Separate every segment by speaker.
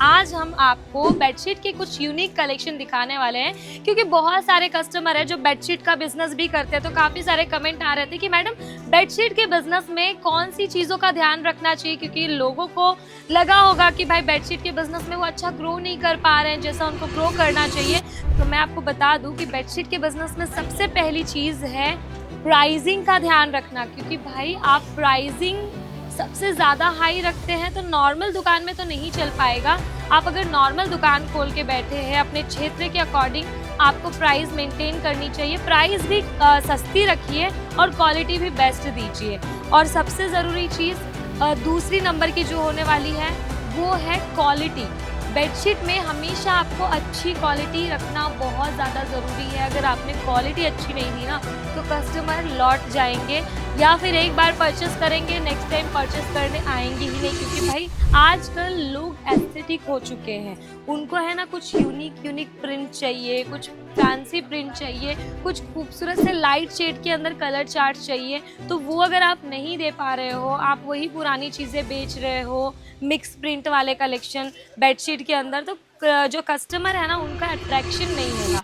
Speaker 1: आज हम आपको बेडशीट के कुछ यूनिक कलेक्शन दिखाने वाले हैं, क्योंकि बहुत सारे कस्टमर है जो बेडशीट का बिजनेस भी करते हैं। तो काफ़ी सारे कमेंट आ रहे थे कि मैडम बेडशीट के बिजनेस में कौन सी चीज़ों का ध्यान रखना चाहिए, क्योंकि लोगों को लगा होगा कि भाई बेडशीट के बिजनेस में वो अच्छा ग्रो नहीं कर पा रहे हैं जैसा उनको ग्रो करना चाहिए। तो मैं आपको बता दूं कि बेडशीट के बिजनेस में सबसे पहली चीज़ है प्राइसिंग का ध्यान रखना, क्योंकि भाई आप प्राइसिंग सबसे ज़्यादा हाई रखते हैं तो नॉर्मल दुकान में तो नहीं चल पाएगा। आप अगर नॉर्मल दुकान खोल के बैठे हैं अपने क्षेत्र के अकॉर्डिंग, आपको प्राइस मेंटेन करनी चाहिए। प्राइस भी सस्ती रखिए और क्वालिटी भी बेस्ट दीजिए। और सबसे ज़रूरी चीज़ दूसरी नंबर की जो होने वाली है वो है क्वालिटी। बेडशीट में हमेशा आपको अच्छी क्वालिटी रखना बहुत ज़्यादा ज़रूरी है। अगर आपने क्वालिटी अच्छी नहीं दी ना तो कस्टमर लौट जाएंगे या फिर एक बार परचेस करेंगे, नेक्स्ट टाइम परचेस करने आएंगे ही नहीं। क्योंकि भाई आजकल लोग एस्थेटिक हो चुके हैं, उनको है ना कुछ यूनिक प्रिंट चाहिए, कुछ फैंसी प्रिंट चाहिए, कुछ खूबसूरत से लाइट शेड के अंदर कलर चार्ट चाहिए। तो वो अगर आप नहीं दे पा रहे हो, आप वही पुरानी चीज़ें बेच रहे हो, मिक्स प्रिंट वाले कलेक्शन बेडशीट के अंदर, तो जो कस्टमर है ना उनका अट्रैक्शन नहीं होगा।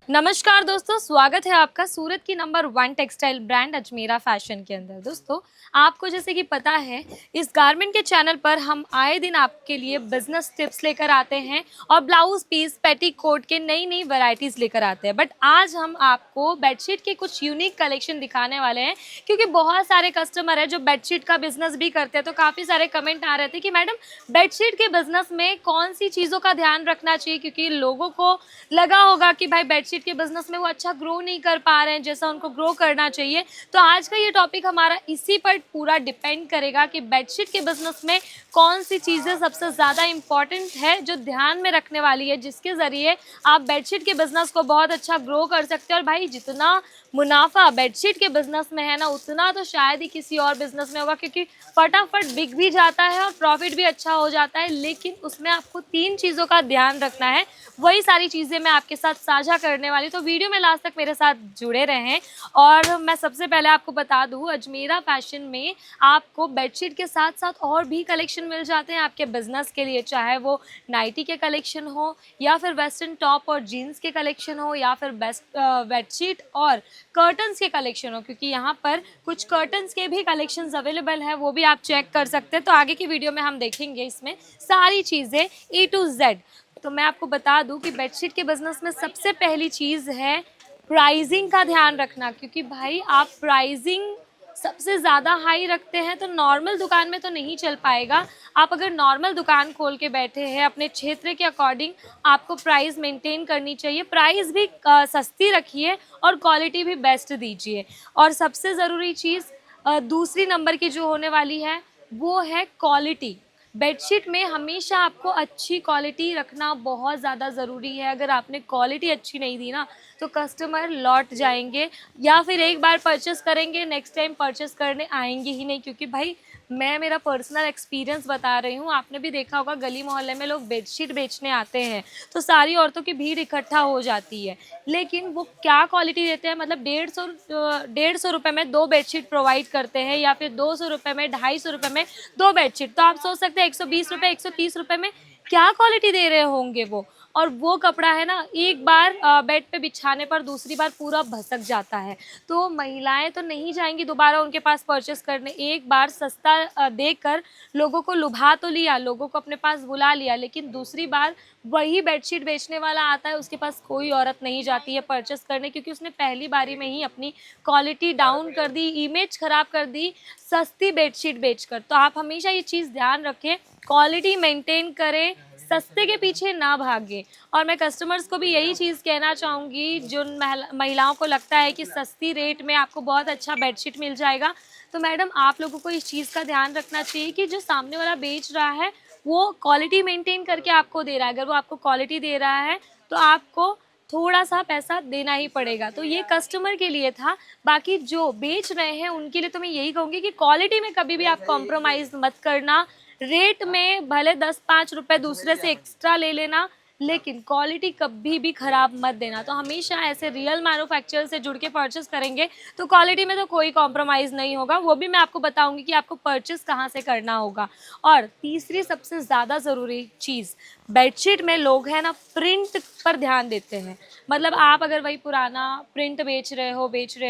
Speaker 1: नमस्कार दोस्तों, स्वागत है आपका सूरत की number 1 textile brand Ajmera fashion के अंदर। दोस्तों, आपको जैसे कि पता है, इस गारमेंट के चैनल पर हम आए दिन आपके लिए बिजनेस टिप्स लेकर आते हैं और ब्लाउज पीस पेटीकोट के नई नई वैरायटीज़ लेकर आते हैं। बट आज हम आपको बेडशीट के कुछ यूनिक कलेक्शन दिखाने वाले हैं, क्योंकि बहुत सारे कस्टमर है जो बेडशीट का बिजनेस भी करते हैं। तो काफ़ी सारे कमेंट आ रहे थे कि मैडम बेडशीट के बिजनेस में कौन सी चीज़ों का ध्यान रखना चाहिए, क्योंकि लोगों को लगा होगा कि भाई बेडशीट के बिजनेस में वो अच्छा ग्रो नहीं कर पा रहे हैं जैसा उनको ग्रो करना चाहिए। तो आज का ये टॉपिक हमारा इसी पर पूरा डिपेंड करेगा कि बेडशीट के बिजनेस में कौन सी चीज़ें सबसे ज़्यादा इम्पॉर्टेंट है जो ध्यान में रखने वाली है, जिसके ज़रिए आप बेडशीट के बिजनेस को बहुत अच्छा ग्रो कर सकते हैं। और भाई जितना मुनाफा बेडशीट के बिजनेस में है ना, उतना तो शायद ही किसी और बिजनेस में होगा, क्योंकि फटाफट बिक भी जाता है और प्रॉफिट भी अच्छा हो जाता है। लेकिन उसमें आपको 3 चीज़ों का ध्यान रखना है। वही सारी चीज़ें मैं आपके साथ साझा करने वाली, तो वीडियो में लास्ट तक मेरे साथ जुड़े रहें। और मैं सबसे पहले आपको बता दूं, अजमेरा फैशन में आपको बेडशीट के साथ साथ और भी कलेक्शन मिल जाते हैं आपके बिजनेस के लिए, चाहे वो नाइटी के कलेक्शन हो या फिर वेस्टर्न टॉप और जीन्स के कलेक्शन हो या फिर बेडशीट और कर्टन्स के कलेक्शन हो, क्योंकि यहाँ पर कुछ कर्टन्स के भी कलेक्शंस अवेलेबल हैं, वो भी आप चेक कर सकते हैं। तो आगे की वीडियो में हम देखेंगे इसमें सारी चीज़ें A to Z। तो मैं आपको बता दूं कि बेडशीट के बिजनेस में सबसे पहली चीज़ है प्राइसिंग का ध्यान रखना, क्योंकि भाई आप प्राइसिंग सबसे ज़्यादा हाई रखते हैं तो नॉर्मल दुकान में तो नहीं चल पाएगा। आप अगर नॉर्मल दुकान खोल के बैठे हैं अपने क्षेत्र के अकॉर्डिंग, आपको प्राइस मेंटेन करनी चाहिए। प्राइस भी सस्ती रखिए और क्वालिटी भी बेस्ट दीजिए। और सबसे ज़रूरी चीज़ दूसरी नंबर की जो होने वाली है वो है क्वालिटी। बेडशीट में हमेशा आपको अच्छी क्वालिटी रखना बहुत ज़्यादा ज़रूरी है। अगर आपने क्वालिटी अच्छी नहीं दी ना तो कस्टमर लौट जाएंगे या फिर एक बार परचेस करेंगे, नेक्स्ट टाइम परचेस करने आएंगे ही नहीं। क्योंकि भाई मैं मेरा पर्सनल एक्सपीरियंस बता रही हूँ, आपने भी देखा होगा गली मोहल्ले में लोग बेडशीट बेचने आते हैं तो सारी औरतों की भीड़ इकट्ठा हो जाती है, लेकिन वो क्या क्वालिटी देते हैं, मतलब 150 रुपये में 2 बेडशीट प्रोवाइड करते हैं या फिर 200 रुपये में 250 रुपये में 2 बेडशीट। तो आप सोच सकते हैं 120 रुपये 130 रुपये में क्या क्वालिटी दे रहे होंगे वो। और वो कपड़ा है ना, एक बार बेड पे बिछाने पर दूसरी बार पूरा भसक जाता है। तो महिलाएं तो नहीं जाएंगी दोबारा उनके पास परचेस करने। एक बार सस्ता देकर लोगों को लुभा तो लिया, लोगों को अपने पास बुला लिया, लेकिन दूसरी बार वही बेडशीट बेचने वाला आता है, उसके पास कोई औरत नहीं जाती है परचेस करने, क्योंकि उसने पहली बारी में ही अपनी क्वालिटी डाउन कर दी, इमेज खराब कर दी सस्ती बेडशीट बेचकर। तो आप हमेशा ये चीज़ ध्यान रखें, क्वालिटी मेंटेन करें, सस्ते के पीछे ना भागे। और मैं कस्टमर्स को भी यही चीज़ कहना चाहूँगी, जो महिलाओं को लगता है कि सस्ती रेट में आपको बहुत अच्छा बेडशीट मिल जाएगा, तो मैडम आप लोगों को इस चीज़ का ध्यान रखना चाहिए कि जो सामने वाला बेच रहा है वो क्वालिटी मेंटेन करके आपको दे रहा है। अगर वो आपको क्वालिटी दे रहा है तो आपको थोड़ा सा पैसा देना ही पड़ेगा। तो ये कस्टमर के लिए था, बाकी जो बेच रहे हैं उनके लिए तो मैं यही कहूँगी कि क्वालिटी में कभी भी आप कॉम्प्रोमाइज़ मत करना। रेट में भले 10-5 रुपए दूसरे से एक्स्ट्रा ले लेना, लेकिन क्वालिटी कभी भी ख़राब मत देना। तो हमेशा ऐसे रियल मैन्युफैक्चरर से जुड़ के परचेस करेंगे तो क्वालिटी में तो कोई कॉम्प्रोमाइज़ नहीं होगा। वो भी मैं आपको बताऊँगी कि आपको परचेस कहाँ से करना होगा। और तीसरी सबसे ज़्यादा ज़रूरी चीज़, बेडशीट में लोग हैं ना प्रिंट पर ध्यान देते हैं। मतलब आप अगर वही पुराना प्रिंट बेच रहे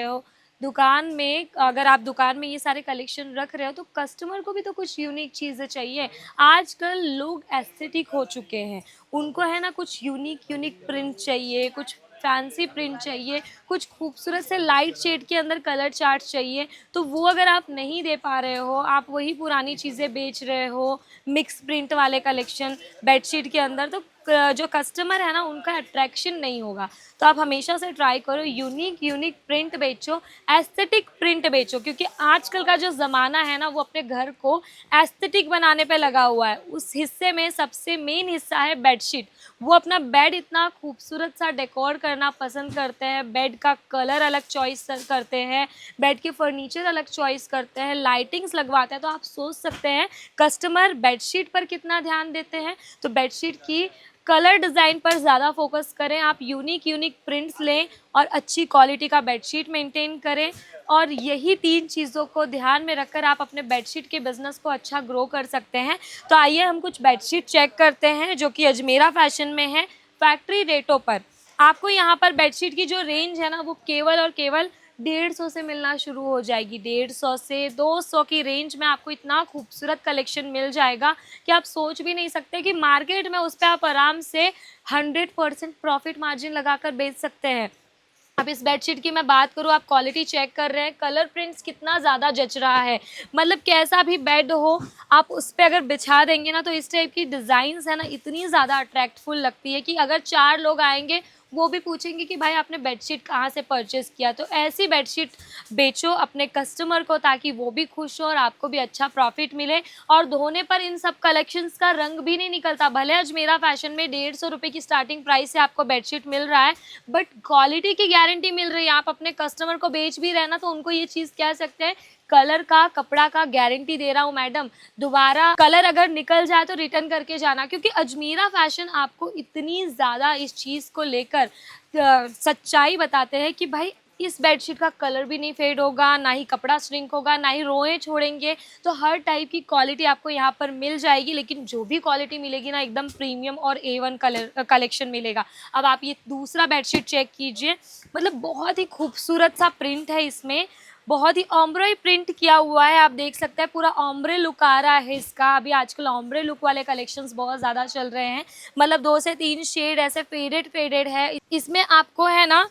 Speaker 1: हो, दुकान में अगर आप दुकान में ये सारे कलेक्शन रख रहे हो तो कस्टमर को भी तो कुछ यूनिक चीज़ें चाहिए। आजकल लोग एस्थेटिक हो चुके हैं, उनको है ना कुछ यूनिक यूनिक प्रिंट चाहिए, कुछ फैंसी प्रिंट चाहिए, कुछ खूबसूरत से लाइट शेड के अंदर कलर चार्ट चाहिए। तो वो अगर आप नहीं दे पा रहे हो, आप वही पुरानी चीज़ें बेच रहे हो, मिक्स प्रिंट वाले कलेक्शन बेडशीट के अंदर, तो जो कस्टमर है ना उनका अट्रैक्शन नहीं होगा। तो आप हमेशा से ट्राई करो यूनिक यूनिक प्रिंट बेचो, एस्थेटिक प्रिंट बेचो, क्योंकि आजकल का जो ज़माना है ना वो अपने घर को एस्थेटिक बनाने पे लगा हुआ है। उस हिस्से में सबसे मेन हिस्सा है बेडशीट। वो अपना बेड इतना खूबसूरत सा डेकोर करना पसंद करते हैं, बेड का कलर अलग चॉइस करते हैं, बेड के फर्नीचर अलग चॉइस करते हैं, लाइटिंग्स लगवाते हैं। तो आप सोच सकते हैं कस्टमर बेडशीट पर कितना ध्यान देते हैं। तो बेडशीट की कलर डिज़ाइन पर ज़्यादा फोकस करें, आप यूनिक यूनिक प्रिंट्स लें और अच्छी क्वालिटी का बेडशीट मेंटेन करें। और यही 3 चीज़ों को ध्यान में रखकर आप अपने बेडशीट के बिज़नेस को अच्छा ग्रो कर सकते हैं। तो आइए हम कुछ बेडशीट चेक करते हैं जो कि अजमेरा फैशन में है, फैक्ट्री रेटों पर। आपको यहाँ पर बेडशीट की जो रेंज है ना वो केवल और केवल 150 से मिलना शुरू हो जाएगी। 150 से 200 की रेंज में आपको इतना खूबसूरत कलेक्शन मिल जाएगा कि आप सोच भी नहीं सकते कि मार्केट में उस पे आप आराम से 100% प्रॉफिट मार्जिन लगाकर बेच सकते हैं। अब इस बेडशीट की मैं बात करूँ, आप क्वालिटी चेक कर रहे हैं, कलर प्रिंट्स कितना ज़्यादा जच रहा है। मतलब कैसा भी बेड हो, आप उस पे अगर बिछा देंगे ना तो इस टाइप की डिज़ाइंस है ना इतनी ज़्यादा अट्रैक्टफुल लगती है कि अगर 4 लोग आएँगे वो भी पूछेंगे कि भाई आपने बेडशीट कहाँ से परचेज़ किया। तो ऐसी बेडशीट बेचो अपने कस्टमर को ताकि वो भी खुश हो और आपको भी अच्छा प्रॉफिट मिले। और धोने पर इन सब कलेक्शंस का रंग भी नहीं निकलता। भले अजमेरा फैशन में 150 रुपये की स्टार्टिंग प्राइस से आपको बेडशीट मिल रहा है, बट क्वालिटी की गारंटी मिल रही है। आप अपने कस्टमर को बेच भी रहे हैं ना तो उनको ये चीज़ कह सकते हैं, कलर का कपड़ा का गारंटी दे रहा हूँ मैडम, दोबारा कलर अगर निकल जाए तो रिटर्न करके जाना। क्योंकि अजमेरा फैशन आपको इतनी ज़्यादा इस चीज़ को लेकर सच्चाई बताते हैं कि भाई इस बेडशीट का कलर भी नहीं फेड होगा, ना ही कपड़ा श्रिंक होगा, ना ही रोएं छोड़ेंगे। तो हर टाइप की क्वालिटी आपको यहाँ पर मिल जाएगी, लेकिन जो भी क्वालिटी मिलेगी ना एकदम प्रीमियम और A1 कलेक्शन मिलेगा। अब आप ये दूसरा बेडशीट चेक कीजिए, मतलब बहुत ही खूबसूरत सा प्रिंट है इसमें, बहुत ही ऑम्ब्रे प्रिंट किया हुआ है। आप देख सकते हैं पूरा ऑम्ब्रे लुक आ रहा है इसका। अभी आजकल ऑम्ब्रे लुक वाले कलेक्शंस बहुत ज़्यादा चल रहे हैं। मतलब 2 से 3 शेड ऐसे फेडेड है। इसमें आपको है ना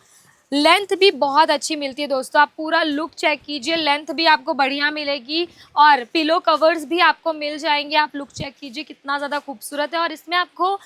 Speaker 1: लेंथ भी बहुत अच्छी मिलती है दोस्तों। आप पूरा लुक चेक कीजिए, लेंथ भी आपको बढ़िया मिलेगी और पिलो कवर्स भी आपको मिल जाएंगे। आप लुक चेक कीजिए कितना ज़्यादा खूबसूरत है। और इसमें आपको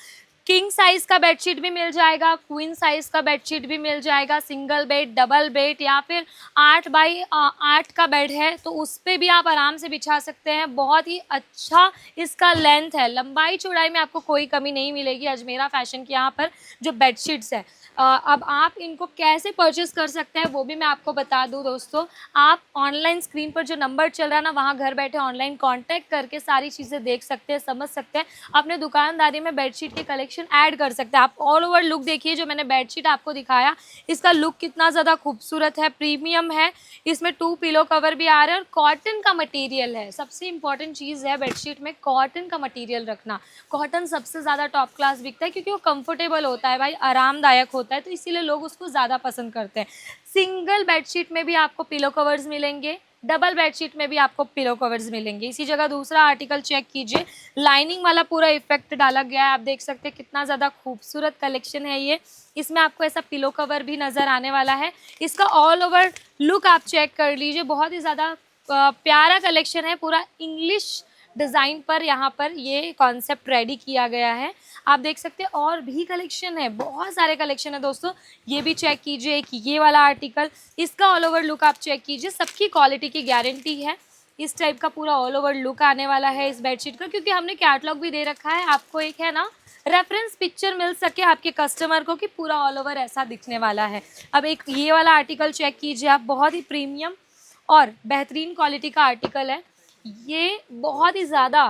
Speaker 1: किंग साइज़ का बेडशीट भी मिल जाएगा, क्वीन साइज़ का बेडशीट भी मिल जाएगा, सिंगल बेड, डबल बेड, या फिर 8 बाई 8 का बेड है तो उस पे भी आप आराम से बिछा सकते हैं। बहुत ही अच्छा इसका लेंथ है, लंबाई चौड़ाई में आपको कोई कमी नहीं मिलेगी अजमेरा फैशन के यहाँ पर जो बेडशीट्स है। अब आप इनको कैसे परचेज़ कर सकते हैं वो भी मैं आपको बता दूं दोस्तों। आप ऑनलाइन स्क्रीन पर जो नंबर चल रहा है ना वहाँ घर बैठे ऑनलाइन कांटेक्ट करके सारी चीज़ें देख सकते हैं, समझ सकते हैं, अपने दुकानदारी में बेडशीट के कलेक्शन ऐड कर सकते हैं। आप ऑल ओवर लुक देखिए, जो मैंने बेडशीट आपको दिखाया इसका लुक कितना ज़्यादा खूबसूरत है, प्रीमियम है। इसमें 2 पिलो कवर भी आ रहे हैं और कॉटन का मटेरियल है। सबसे इंपॉर्टेंट चीज़ है बेडशीट में कॉटन का मटेरियल रखना। कॉटन सबसे ज़्यादा टॉप क्लास बिकता है क्योंकि वो कंफर्टेबल होता है भाई, आरामदायक होता है, तो इसीलिए लोग उसको ज़्यादा पसंद करते हैं। सिंगल बेडशीट में भी आपको पिलो कवर्स मिलेंगे, डबल बेडशीट में भी आपको पिलो कवर्स मिलेंगे। इसी जगह दूसरा आर्टिकल चेक कीजिए, लाइनिंग वाला पूरा इफेक्ट डाला गया है। आप देख सकते हैं कितना ज़्यादा खूबसूरत कलेक्शन है ये। इसमें आपको ऐसा पिलो कवर भी नज़र आने वाला है। इसका ऑल ओवर लुक आप चेक कर लीजिए, बहुत ही ज़्यादा प्यारा कलेक्शन है। पूरा इंग्लिश डिज़ाइन पर यहाँ पर ये कॉन्सेप्ट रेडी किया गया है। आप देख सकते हैं और भी कलेक्शन है, बहुत सारे कलेक्शन है दोस्तों। ये भी चेक कीजिए कि ये वाला आर्टिकल, इसका ऑल ओवर लुक आप चेक कीजिए। सबकी क्वालिटी की गारंटी है। इस टाइप का पूरा ऑल ओवर लुक आने वाला है इस बेडशीट का, क्योंकि हमने कैटलॉग भी दे रखा है आपको, एक है ना रेफरेंस पिक्चर मिल सके आपके कस्टमर को कि पूरा ऑल ओवर ऐसा दिखने वाला है। अब एक ये वाला आर्टिकल चेक कीजिए आप, बहुत ही प्रीमियम और बेहतरीन क्वालिटी का आर्टिकल है। ये बहुत ही ज़्यादा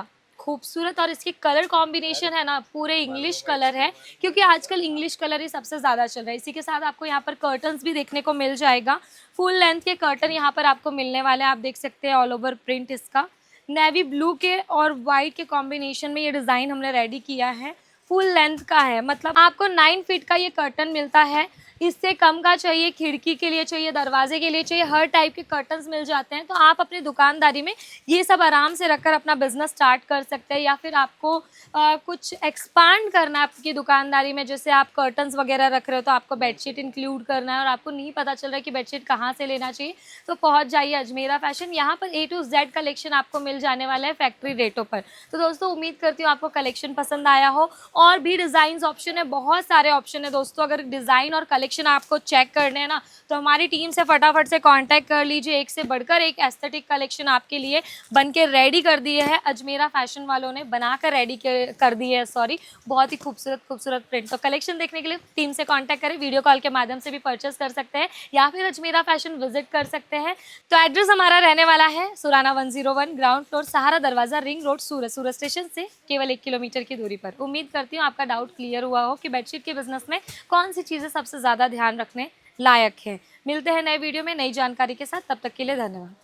Speaker 1: खूबसूरत और इसकी कलर कॉम्बिनेशन है ना, पूरे इंग्लिश कलर है, क्योंकि आजकल इंग्लिश कलर ही सबसे ज़्यादा चल रहा है। इसी के साथ आपको यहाँ पर कर्टन्स भी देखने को मिल जाएगा। फुल लेंथ के कर्टन यहाँ पर आपको मिलने वाले हैं। आप देख सकते हैं ऑल ओवर प्रिंट इसका नेवी ब्लू के और वाइट के कॉम्बिनेशन में ये डिज़ाइन हमने रेडी किया है। फुल लेंथ का है, मतलब आपको 9 फीट का ये कर्टन मिलता है। इससे कम का चाहिए, खिड़की के लिए चाहिए, दरवाजे के लिए चाहिए, हर टाइप के कर्टन्स मिल जाते हैं। तो आप अपनी दुकानदारी में ये सब आराम से रखकर अपना बिजनेस स्टार्ट कर सकते हैं। या फिर आपको कुछ एक्सपांड करना है आपकी दुकानदारी में, जैसे आप कर्टन्स वगैरह रख रहे हो तो आपको बेडशीट इंक्लूड करना है और आपको नहीं पता चल रहा है कि बेडशीट कहाँ से लेना चाहिए, तो पहुँच जाइए अजमेरा फैशन। यहाँ पर A to Z कलेक्शन आपको मिल जाने वाला है फैक्ट्री रेटों पर। तो दोस्तों उम्मीद करती हूँ आपको कलेक्शन पसंद आया हो। और भी डिज़ाइन ऑप्शन है, बहुत सारे ऑप्शन है दोस्तों। अगर डिज़ाइन और कलेक्शन आपको चेक करने हैं ना, तो हमारी टीम से फटाफट से कांटेक्ट कर लीजिए। एक से बढ़कर एक एस्थेटिक कलेक्शन आपके लिए बन के रेडी कर दिए है अजमेरा फैशन वालों ने, बनाकर रेडी कर दिए है, सॉरी। बहुत ही खूबसूरत खूबसूरत प्रिंट। तो कलेक्शन देखने के लिए टीम से कांटेक्ट करें, वीडियो कॉल के माध्यम से भी परचेस कर सकते हैं या फिर अजमेरा फैशन विजिट कर सकते हैं। तो एड्रेस हमारा रहने वाला है सुराना 101 ग्राउंड फ्लोर, सहारा दरवाजा, रिंग रोड, सूरत। सूरत स्टेशन से केवल 1 किलोमीटर की दूरी पर। उम्मीद करती हूँ आपका डाउट क्लियर हुआ हो कि बेडशीट के बिजनेस में कौन सी चीज़ें सबसे ज़्यादा ध्यान रखने लायक है। मिलते हैं नए वीडियो में नई जानकारी के साथ, तब तक के लिए धन्यवाद।